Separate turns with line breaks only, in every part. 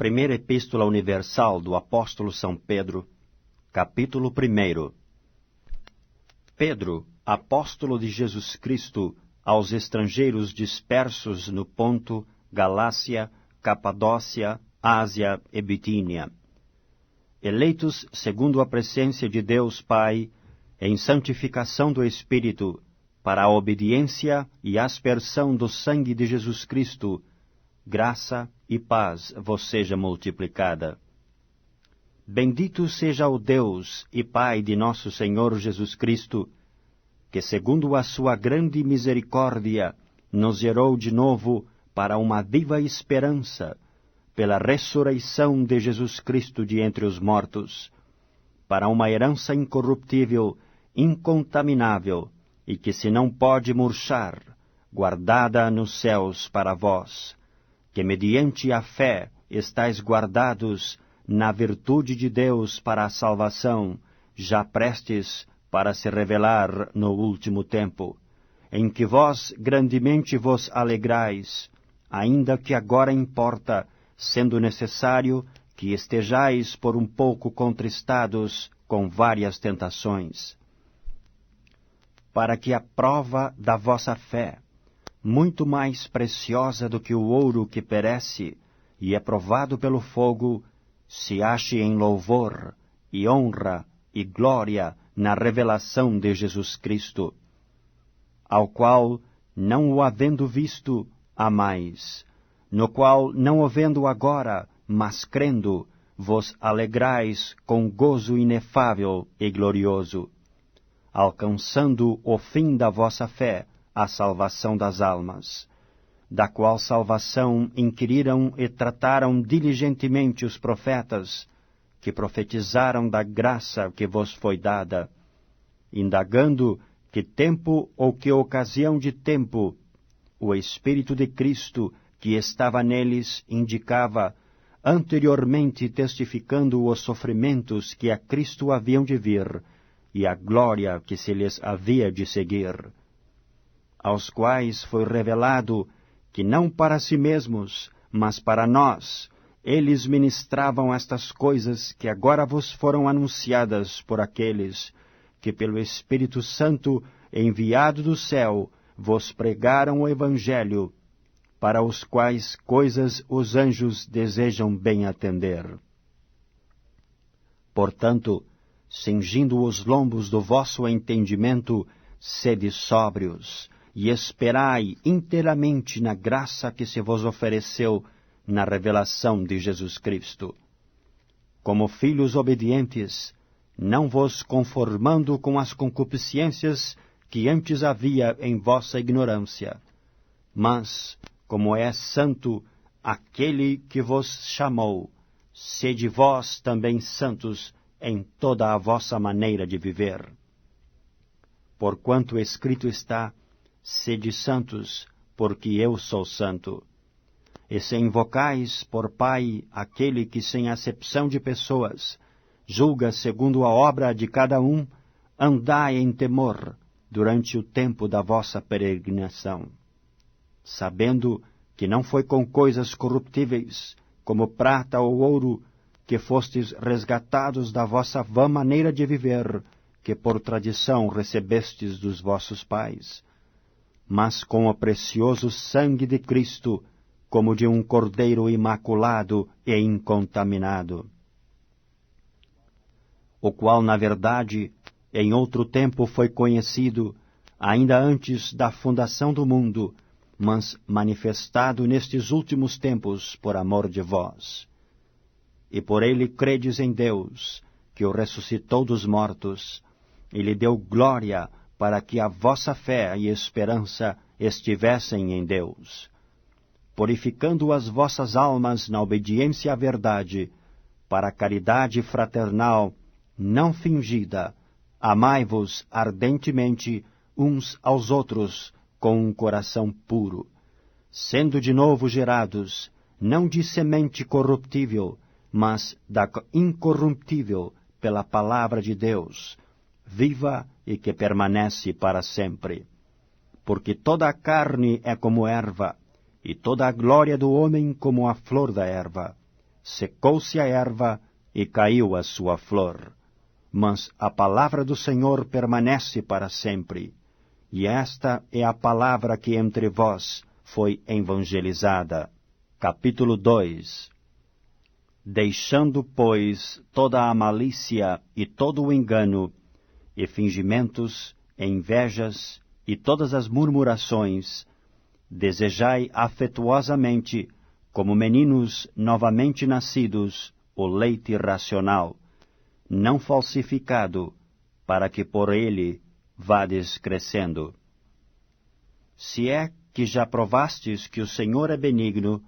Primeira Epístola Universal do Apóstolo São Pedro, capítulo 1. Pedro, apóstolo de Jesus Cristo, aos estrangeiros dispersos no Ponto, Galácia, Capadócia, Ásia e Bitínia, eleitos segundo a presciência de Deus Pai, em santificação do Espírito, para a obediência e aspersão do sangue de Jesus Cristo, graça e paz vos seja multiplicada. Bendito seja o Deus e Pai de nosso Senhor Jesus Cristo, que segundo a sua grande misericórdia nos gerou de novo para uma viva esperança, pela ressurreição de Jesus Cristo de entre os mortos, para uma herança incorruptível, incontaminável, e que se não pode murchar, guardada nos céus para vós, que mediante a fé estáis guardados na virtude de Deus para a salvação, já prestes para se revelar no último tempo, em que vós grandemente vos alegrais, ainda que agora importa, sendo necessário, que estejais por um pouco contristados com várias tentações, para que a prova da vossa fé, muito mais preciosa do que o ouro que perece e é provado pelo fogo, se ache em louvor e honra e glória na revelação de Jesus Cristo, ao qual, não o havendo visto, amais, no qual, não o vendo agora, mas crendo, vos alegrais com gozo inefável e glorioso, alcançando o fim da vossa fé, a salvação das almas, da qual salvação inquiriram e trataram diligentemente os profetas, que profetizaram da graça que vos foi dada, indagando que tempo ou que ocasião de tempo o Espírito de Cristo que estava neles indicava, anteriormente testificando os sofrimentos que a Cristo haviam de vir e a glória que se lhes havia de seguir, aos quais foi revelado que não para si mesmos, mas para nós, eles ministravam estas coisas que agora vos foram anunciadas por aqueles que pelo Espírito Santo, enviado do céu, vos pregaram o Evangelho, para os quais coisas os anjos desejam bem atender. Portanto, cingindo os lombos do vosso entendimento, sede sóbrios, e esperai inteiramente na graça que se vos ofereceu na revelação de Jesus Cristo. Como filhos obedientes, não vos conformando com as concupiscências que antes havia em vossa ignorância, mas, como é santo aquele que vos chamou, sede vós também santos em toda a vossa maneira de viver. Porquanto escrito está, sede santos, porque eu sou santo. E se invocais por Pai aquele que sem acepção de pessoas julga segundo a obra de cada um, andai em temor durante o tempo da vossa peregrinação, sabendo que não foi com coisas corruptíveis, como prata ou ouro, que fostes resgatados da vossa vã maneira de viver, que por tradição recebestes dos vossos pais, mas com o precioso sangue de Cristo, como de um cordeiro imaculado e incontaminado, o qual, na verdade, em outro tempo foi conhecido, ainda antes da fundação do mundo, mas manifestado nestes últimos tempos por amor de vós. E por ele credes em Deus, que o ressuscitou dos mortos, e lhe deu glória, para que a vossa fé e esperança estivessem em Deus, purificando as vossas almas na obediência à verdade, para a caridade fraternal não fingida, amai-vos ardentemente uns aos outros com um coração puro, sendo de novo gerados, não de semente corruptível, mas da incorruptível pela palavra de Deus, viva e que permanece para sempre. Porque toda a carne é como erva, e toda a glória do homem como a flor da erva. secou-se a erva e caiu a sua flor. Mas a palavra do Senhor permanece para sempre. E esta é a palavra que entre vós foi evangelizada. Capítulo 2. Deixando, pois, toda a malícia e todo o engano, e fingimentos, e invejas, e todas as murmurações, desejai afetuosamente, como meninos novamente nascidos, o leite racional, não falsificado, para que por ele vades crescendo. Se é que já provastes que o Senhor é benigno,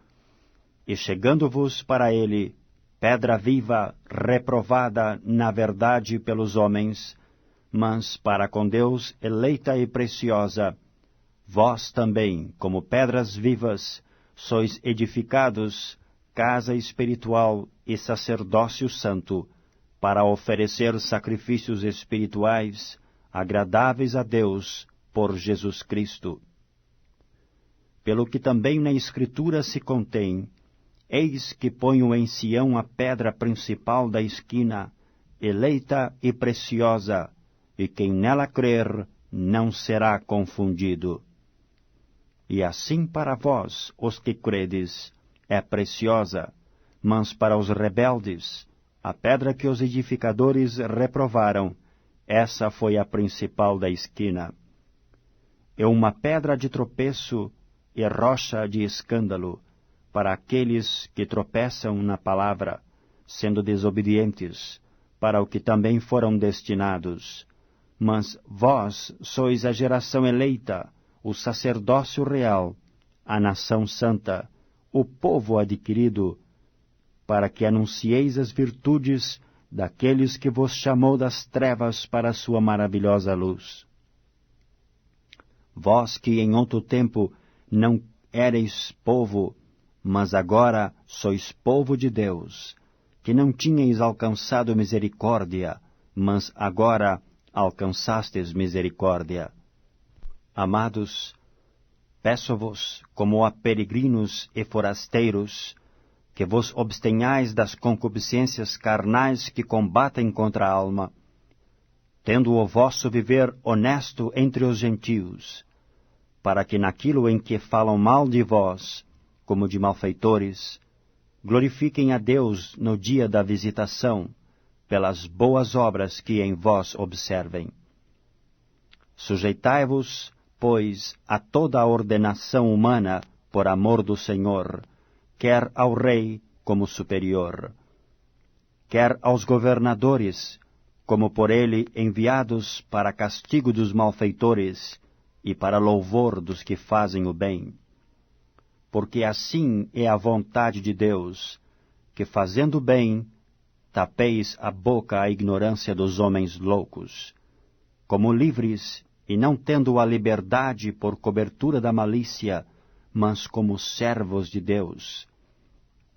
e chegando-vos para ele, pedra viva, reprovada na verdade pelos homens, mas para com Deus eleita e preciosa, vós também, como pedras vivas, sois edificados, casa espiritual e sacerdócio santo, para oferecer sacrifícios espirituais, agradáveis a Deus, por Jesus Cristo. Pelo que também na Escritura se contém, eis que ponho em Sião a pedra principal da esquina, eleita e preciosa, e quem nela crer não será confundido. E assim para vós, os que credes, é preciosa, mas para os rebeldes, a pedra que os edificadores reprovaram, essa foi a principal da esquina. É uma pedra de tropeço e rocha de escândalo para aqueles que tropeçam na palavra, sendo desobedientes, para o que também foram destinados. Mas vós sois a geração eleita, o sacerdócio real, a nação santa, o povo adquirido, para que anuncieis as virtudes daqueles que vos chamou das trevas para a sua maravilhosa luz. Vós que em outro tempo não éreis povo, mas agora sois povo de Deus, que não tinhais alcançado misericórdia, mas agora alcançastes misericórdia. Amados, peço-vos, como a peregrinos e forasteiros, que vos abstenhais das concupiscências carnais que combatem contra a alma, tendo o vosso viver honesto entre os gentios, para que naquilo em que falam mal de vós, como de malfeitores, glorifiquem a Deus no dia da visitação, pelas boas obras que em vós observem. Sujeitai-vos, pois, a toda a ordenação humana por amor do Senhor, quer ao rei como superior, quer aos governadores, como por ele enviados para castigo dos malfeitores e para louvor dos que fazem o bem. Porque assim é a vontade de Deus, que fazendo bem, tapeis a boca à ignorância dos homens loucos, como livres e não tendo a liberdade por cobertura da malícia, mas como servos de Deus.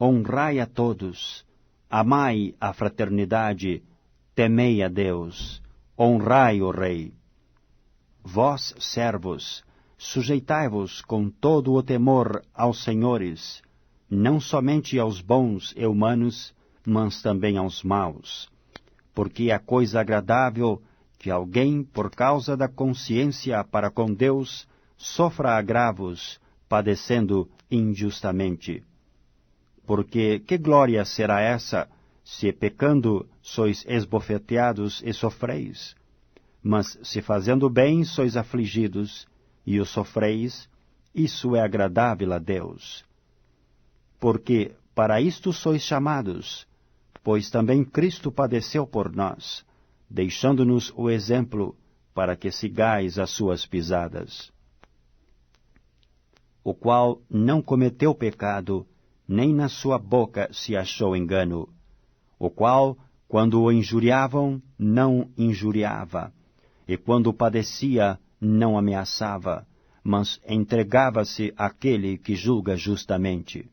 Honrai a todos, amai a fraternidade, temei a Deus, honrai o Rei. Vós, servos, sujeitai-vos com todo o temor aos senhores, não somente aos bons e humanos, mas também aos maus, porque é coisa agradável que alguém, por causa da consciência para com Deus, sofra agravos, padecendo injustamente. Porque que glória será essa, se pecando sois esbofeteados e sofreis? Mas se fazendo bem sois afligidos, e o sofreis, isso é agradável a Deus. Porque para isto sois chamados, pois também Cristo padeceu por nós, deixando-nos o exemplo, para que sigais as suas pisadas. O qual não cometeu pecado, nem na sua boca se achou engano, o qual, quando o injuriavam, não injuriava, e quando padecia, não ameaçava, mas entregava-se àquele que julga justamente.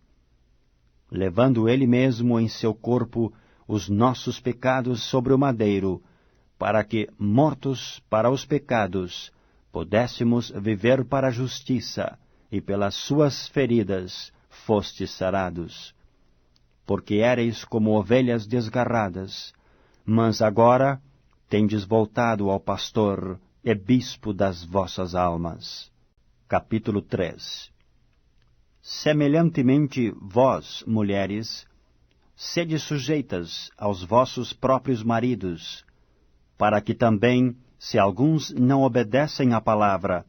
Levando ele mesmo em seu corpo os nossos pecados sobre o madeiro, para que, mortos para os pecados, pudéssemos viver para a justiça, e pelas suas feridas fostes sarados. porque éreis como ovelhas desgarradas, mas agora tendes voltado ao pastor e bispo das vossas almas. Capítulo 3. Semelhantemente, vós, mulheres, sede sujeitas aos vossos próprios maridos, para que também, se alguns não obedecem à palavra,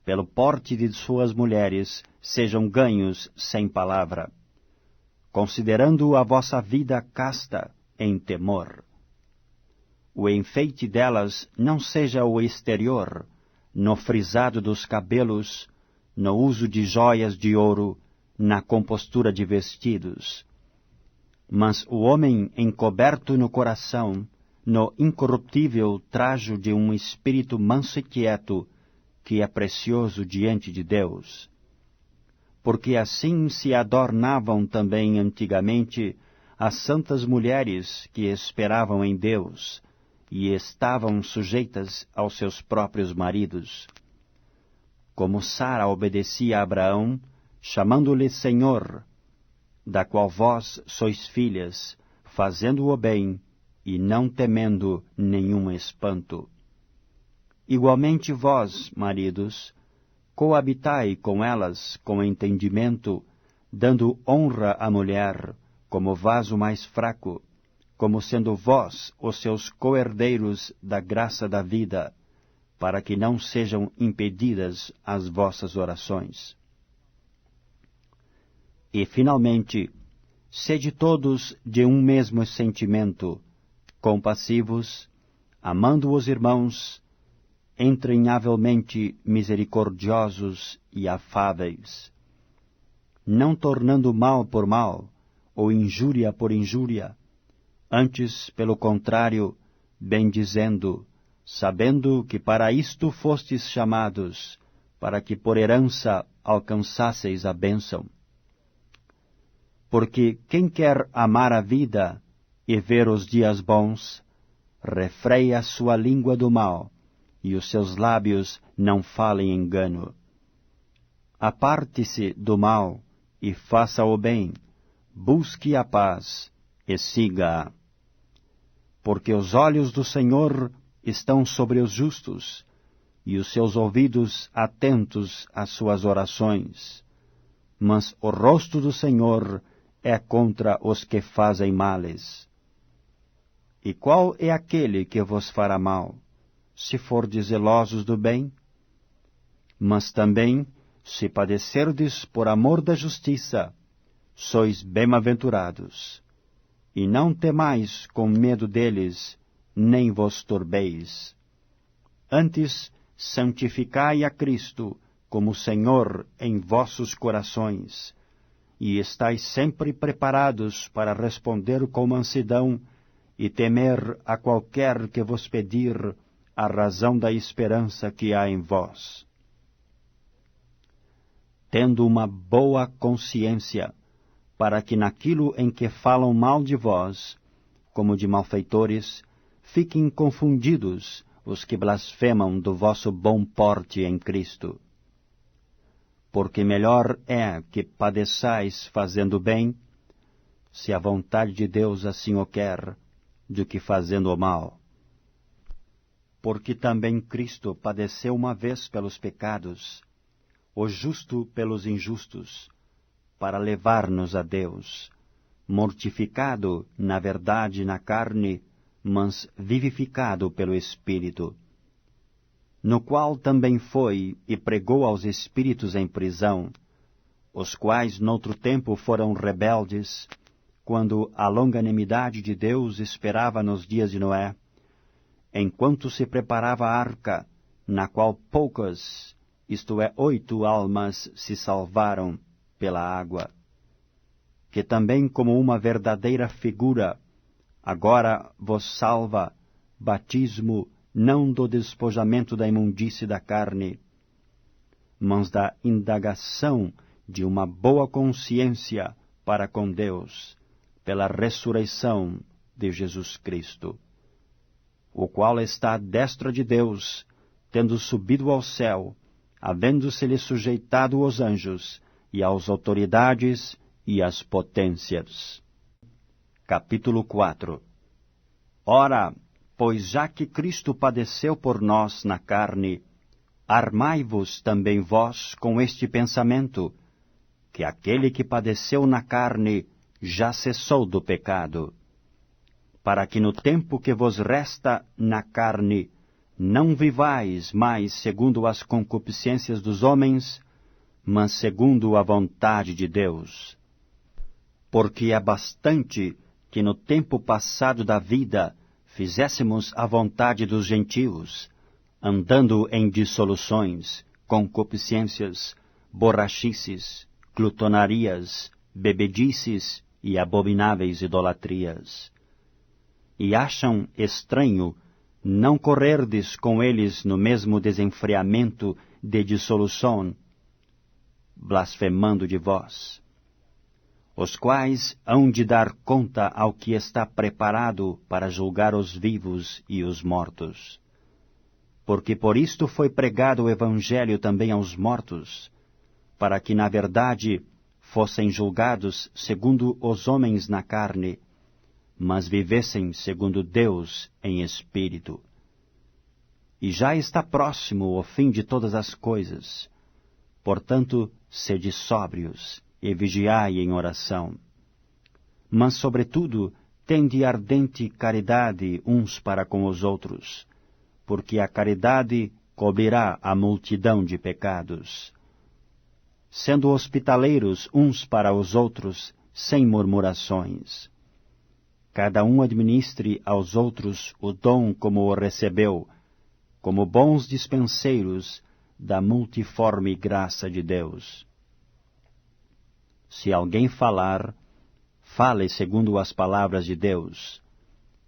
pelo porte de suas mulheres, sejam ganhos sem palavra, considerando a vossa vida casta em temor. O enfeite delas não seja o exterior, no frisado dos cabelos, no uso de joias de ouro, na compostura de vestidos, mas o homem encoberto no coração, no incorruptível trajo de um espírito manso e quieto, que é precioso diante de Deus. Porque assim se adornavam também antigamente as santas mulheres que esperavam em Deus e estavam sujeitas aos seus próprios maridos. Como Sara obedecia a Abraão, chamando-lhe Senhor, da qual vós sois filhas, fazendo o bem e não temendo nenhum espanto. Igualmente vós, maridos, coabitai com elas com entendimento, dando honra à mulher como vaso mais fraco, como sendo vós os seus coherdeiros da graça da vida, para que não sejam impedidas as vossas orações. E, finalmente, sede todos de um mesmo sentimento, compassivos, amando os irmãos, entranhavelmente misericordiosos e afáveis, não tornando mal por mal, ou injúria por injúria, antes, pelo contrário, bendizendo, sabendo que para isto fostes chamados, para que por herança alcançasseis a bênção. Porque quem quer amar a vida e ver os dias bons, refreia sua língua do mal, e os seus lábios não falem engano. Aparte-se do mal e faça o bem, busque a paz e siga-a. Porque os olhos do Senhor estão sobre os justos, e os seus ouvidos atentos às suas orações. Mas o rosto do Senhor é contra os que fazem males. E qual é aquele que vos fará mal, se fordes zelosos do bem? Mas também, se padecerdes por amor da justiça, sois bem-aventurados. E não temais com medo deles, nem vos turbeis. Antes, santificai a Cristo como Senhor em vossos corações, e estais sempre preparados para responder com mansidão e temer a qualquer que vos pedir a razão da esperança que há em vós. Tendo uma boa consciência, para que naquilo em que falam mal de vós, como de malfeitores, fiquem confundidos os que blasfemam do vosso bom porte em Cristo. Porque melhor é que padeçais fazendo bem, se a vontade de Deus assim o quer, do que fazendo o mal. Porque também Cristo padeceu uma vez pelos pecados, o justo pelos injustos, para levar-nos a Deus, mortificado, na verdade, na carne, mas vivificado pelo Espírito, no qual também foi e pregou aos espíritos em prisão, os quais noutro tempo foram rebeldes, quando a longanimidade de Deus esperava nos dias de Noé, enquanto se preparava a arca, na qual poucas, isto é, 8 almas, se salvaram pela água, que também como uma verdadeira figura, agora vos salva, batismo não do despojamento da imundície da carne, mas da indagação de uma boa consciência para com Deus, pela ressurreição de Jesus Cristo, o qual está à destra de Deus, tendo subido ao céu, havendo-se-lhe sujeitado aos anjos, e às autoridades e às potências. Capítulo 4. Ora, pois já que Cristo padeceu por nós na carne, armai-vos também vós com este pensamento, que aquele que padeceu na carne já cessou do pecado, para que no tempo que vos resta na carne não vivais mais segundo as concupiscências dos homens, mas segundo a vontade de Deus. Porque é bastante que no tempo passado da vida fizéssemos a vontade dos gentios, andando em dissoluções, concupiscências, borrachices, glutonarias, bebedices e abomináveis idolatrias. E acham estranho não correrdes com eles no mesmo desenfreamento de dissolução, blasfemando de vós, os quais hão de dar conta ao que está preparado para julgar os vivos e os mortos. Porque por isto foi pregado o Evangelho também aos mortos, para que na verdade fossem julgados segundo os homens na carne, mas vivessem segundo Deus em espírito. E já está próximo o fim de todas as coisas. Portanto, sede sóbrios e vigiai em oração. Mas, sobretudo, tende ardente caridade uns para com os outros, porque a caridade cobrirá a multidão de pecados. Sendo hospitaleiros uns para os outros, sem murmurações. Cada um administre aos outros o dom como o recebeu, como bons dispenseiros da multiforme graça de Deus. Se alguém falar, fale segundo as palavras de Deus.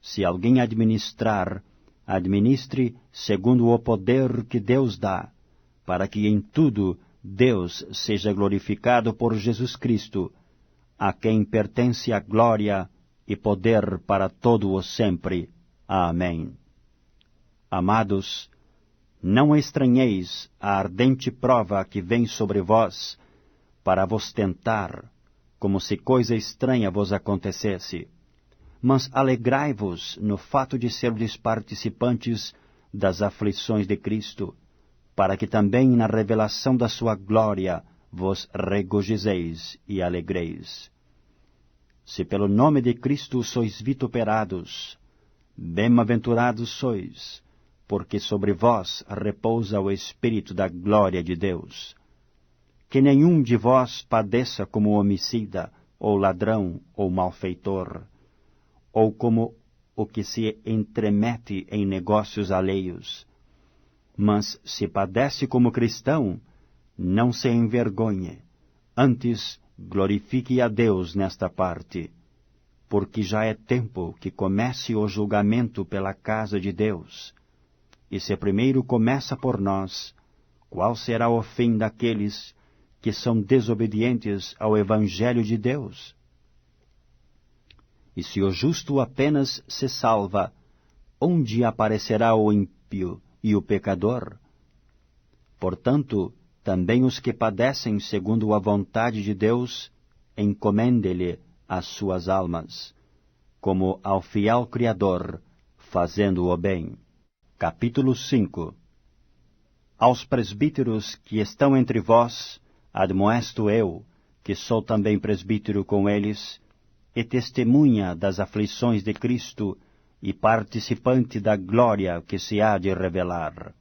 Se alguém administrar, administre segundo o poder que Deus dá, para que em tudo Deus seja glorificado por Jesus Cristo, a quem pertence a glória e poder para todo o sempre. Amém. Amados, não estranheis a ardente prova que vem sobre vós, para vos tentar, como se coisa estranha vos acontecesse. Mas alegrai-vos no fato de serdes participantes das aflições de Cristo, para que também na revelação da sua glória vos regozijeis e alegreis. Se pelo nome de Cristo sois vituperados, bem-aventurados sois, porque sobre vós repousa o Espírito da glória de Deus. Que nenhum de vós padeça como homicida, ou ladrão, ou malfeitor, ou como o que se entremete em negócios alheios. Mas se padece como cristão, não se envergonhe, antes glorifique a Deus nesta parte, porque já é tempo que comece o julgamento pela casa de Deus. E se primeiro começa por nós, qual será o fim daqueles que são desobedientes ao Evangelho de Deus? E se o justo apenas se salva, onde aparecerá o ímpio e o pecador? Portanto, também os que padecem segundo a vontade de Deus, encomende-lhe as suas almas, como ao fiel Criador, fazendo o bem. Capítulo 5. Aos presbíteros que estão entre vós, admoesto eu, que sou também presbítero com eles, e testemunha das aflições de Cristo e participante da glória que se há de revelar.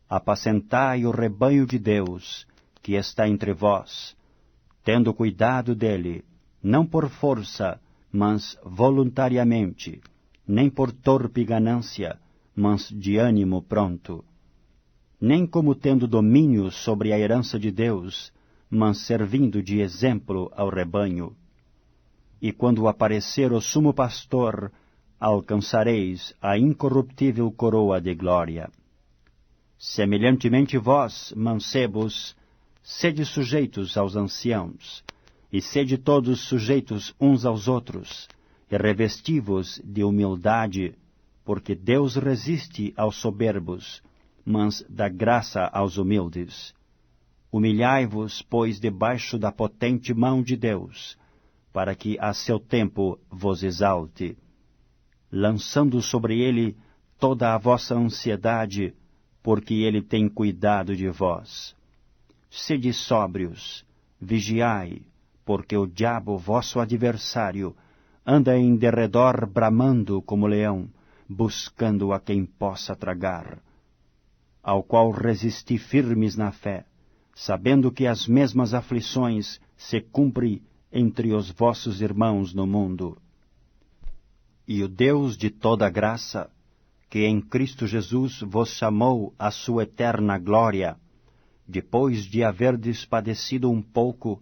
Apacentai o rebanho de Deus, que está entre vós, tendo cuidado dele, não por força, mas voluntariamente, nem por torpe ganância, mas de ânimo pronto, nem como tendo domínio sobre a herança de Deus, mas servindo de exemplo ao rebanho. E quando aparecer o sumo pastor, alcançareis a incorruptível coroa de glória. Semelhantemente vós, mancebos, sede sujeitos aos anciãos, e sede todos sujeitos uns aos outros, e revesti-vos de humildade, porque Deus resiste aos soberbos, mas dá graça aos humildes. Humilhai-vos, pois, debaixo da potente mão de Deus, para que a seu tempo vos exalte, lançando sobre ele toda a vossa ansiedade, porque ele tem cuidado de vós. Sede sóbrios, vigiai, porque o diabo, vosso adversário, anda em derredor bramando como leão, buscando a quem possa tragar. Ao qual resisti firmes na fé, sabendo que as mesmas aflições se cumprem entre os vossos irmãos no mundo. E o Deus de toda graça, que em Cristo Jesus vos chamou à sua eterna glória, depois de haverdes padecido um pouco,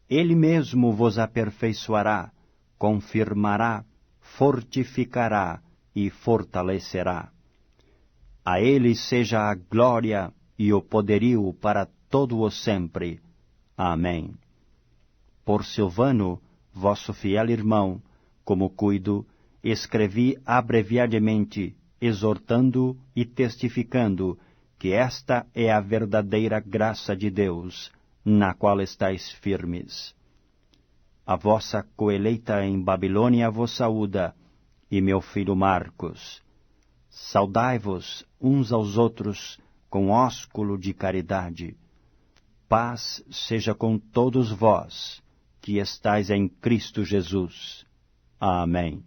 Ele mesmo vos aperfeiçoará, confirmará, fortificará e fortalecerá. A Ele seja a glória e o poderio para todo o sempre. Amém. Por Silvano, vosso fiel irmão, como cuido, escrevi abreviadamente, exortando e testificando que esta é a verdadeira graça de Deus, na qual estáis firmes. A vossa coeleita em Babilônia vos saúda, e meu filho Marcos. Saudai-vos uns aos outros com ósculo de caridade. Paz seja com todos vós, que estáis em Cristo Jesus. Amém.